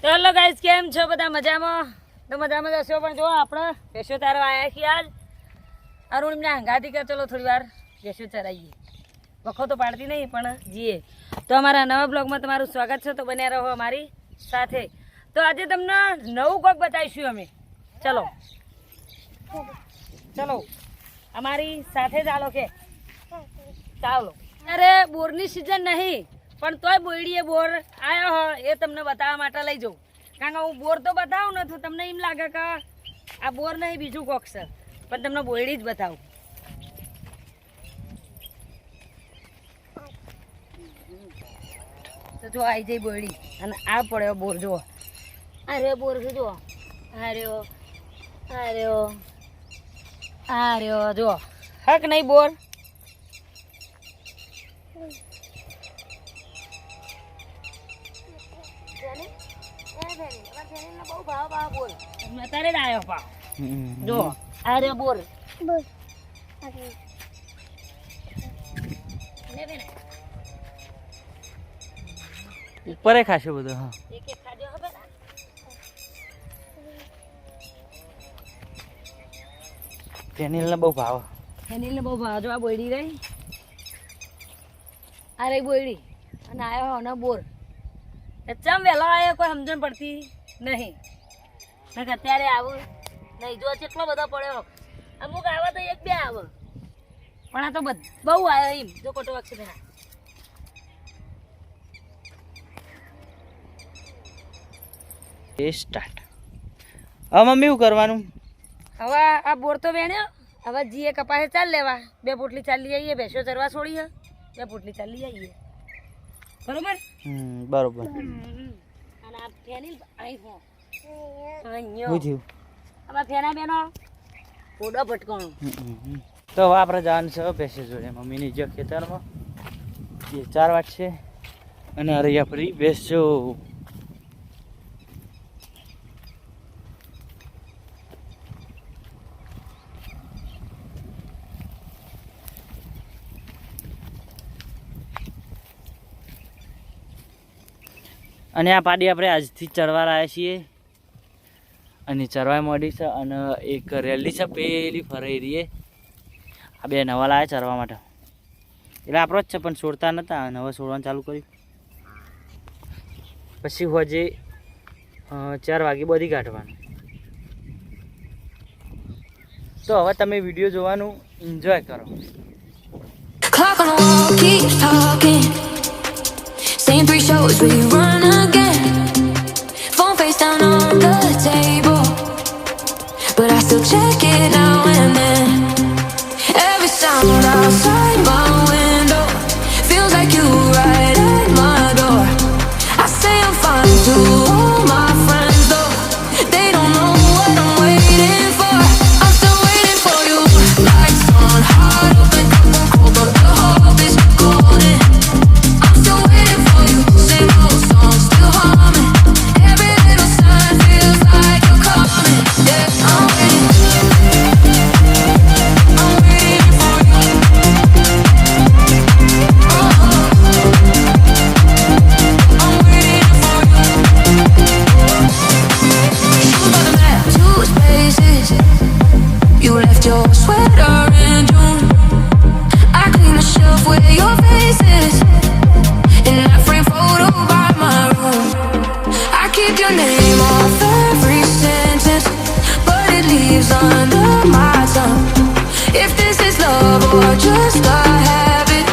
તો hello guys, કેમ છો બધા? મજામાં? તો મજામાં જશો. પણ જો આપણે ભેંસો ચારવા આવ્યા છીએ આજ. અરુણ એમને હંગાતી કે ચલો થોડી વાર ભેંસો ચરાવીએ. વખો તો પાડતી નહીં પણ જીએ. તો અમારા નવા બ્લોગમાં તમારું સ્વાગત છે. તો બન્યા રહો અમારી સાથે. તો આજે તમને નવું કોક બતાવીશું અમે. ચલો ચલો અમારી સાથે ચાલો કે ચાલો. અરે બોરની સિઝન નહીં પણ તોય બોયડીએ બોર આવ્યો હોય એ તમને બતાવવા માટે લઈ જાઉં. કારણ કે હું બોર તો બતાવું ને તો તમને એમ લાગે કે આ બોર નહીં બીજું કોક છે, પણ તમને બોયડી જ બતાવું. તો જો આવી જઈ બોયડી અને આ પડ્યો બોર. જુઓ આ રહ્યો બોર. જુઓ આ રહ્યો, આ રહ્યો, આ રહ્યો. જુઓ હક નહીં બોર. અત્યારે જ આવ્યો પા. જો આ રહ્યો બોર. ઉપર ખાશે બધું. હા એક એક ખાજો હવે. ફેનિલને બહુ ભાવ. ફેનિલને બહુ ભાવ. જો આ બોયડી રહી, આ રહી બોયડી અને આવ્યો ને બોર. ચમ વહેલો આવ્યો કોઈ સમજણ પડતી નહીં. અત્યારે આવું નહીં. જો કેટલો બધો પડ્યો. અમુક આવે તો એક બે આવે પણ આ તો બહુ આવ્યો એમ. જો કોટો વાગશે પેલા. એ સ્ટાર્ટ. હવે મમ્મી શું કરવાનું? હવે આ બોર તો વેણ્યો. હવે જીએ કપાસે ચાલ લેવા. 2 પોટલી ચાલી આવીએ. ભેંસો ચરવા છોડી હે. 2 પોટલી ચાલી આવીએ. બરોબર. બરોબર. અને આ ફેનિલ અહીં હો પૂછ્યું આમાં ફેના બેનો ઓડો ભટકાણો. તો હવે આપણે જવાનું છે ભેંસો જોડે. મમ્મીની જે ખેતરમાં એ 4 વાટ છે અને અરે ફરી ભેંસો. અને આ પાડી આપણે આજથી ચરવા આવ્યા છીએ અને ચરવા માંડી છે. અને એક રેલી છે પેલી ફરાઈ રહીએ. આ 2 નવા લાવ્યા ચરવા માટે. એટલે આપણો જ છે પણ છોડતા નહોતા અને હવે છોડવાનું ચાલુ કર્યું. પછી હોજે 4 વાગે બધી કાઢવાનું. તો હવે તમે વિડીયો જોવાનું એન્જોય કરો. Clock on the wall keeps talking. Same 3 shows, we run again. Phone face down on the table, but I still check it now and then. Every sound outside my window feels like you right at my door. I say I'm fine to all my friends though. They don't know what I'm waiting for. I'm still waiting for you. Lights on, heart open, cup on cold, but the hope is golden. I'm still waiting for you. Same old song still humming. Every little sign feels like you're coming. Yeah, I'm waiting. I'm waiting for you. Oh, I'm waiting for you. Shoes by the map, 2 spaces. You left your sweater in June. I clean the shelf where your face is. In that frame photo by my room, I keep your name off every sentence, but it leaves under my tongue. If this is love or just a habit,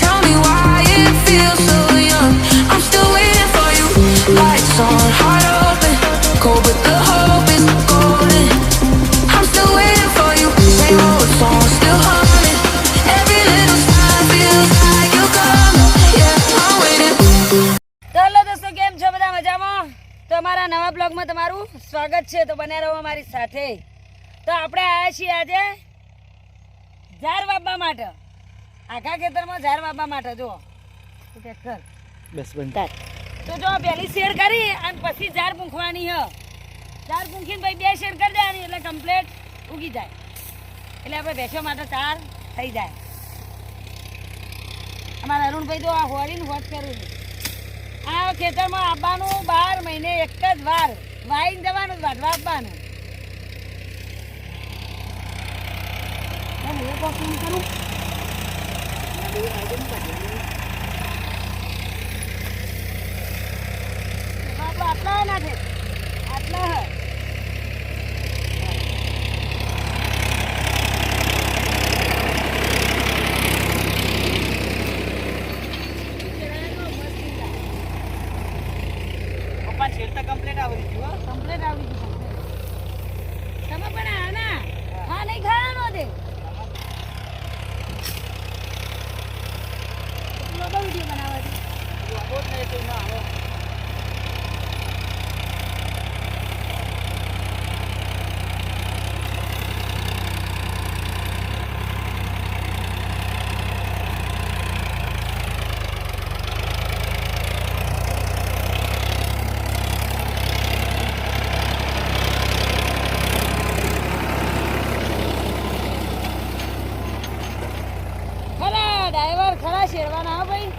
tell me why it feels so young. I'm still waiting for you. Lights on, heart open, cold but the hope is golden. I'm still waiting for you. Same old song still humming. Every little sign feels like you're coming. Yeah, I'm waiting. તો hello દોસ્તો, કેમ છો બધા? મજામાં? તો અમારા નવા બ્લોગમાં તમારું સ્વાગત છે. તો બન્યા રહો અમારી સાથે. તો આપણે આવ્યા છીએ આજે ઝાર વાવવા માટે. આખા ખેતરમાં ઝાર વાવવા માટે. જુઓ ટ્રેક્ટર બસ બનતા. તો જો પહેલી શેડ કરી અને પછી ઝાર પૂંખવાની હ. ઝાર પૂંખીને ભાઈ 2 શેડ કરી દેવાની એટલે કમ્પ્લીટ ઉગી જાય. એટલે આપણે ભેંસો માટે 4 થઈ જાય. અમારા અરુણભાઈ તો આ હોરીને હોત કર્યું. આ ખેતરમાં આવવાનું 12 મહિને 1 એક જ વાર વાઈને જવાનું વાટવા આપવાનું. ચાલો, એક વાર ફોન કરું. આટલા ના છે, આટલા હે. પપ્પા છેલ તો કમ્પ્લીટ આવડી ગયું હો. કમ્પ્લેટ આવડી ગયું complete. તમે પણ આ ના હા નહીં ખાવાનો તે લોકો વિડીયો બનાવે છે. બહુ જ નહીં તો ના આવે. ખરા ડ્રાઈવર ખરા શેરવાના હો ભાઈ.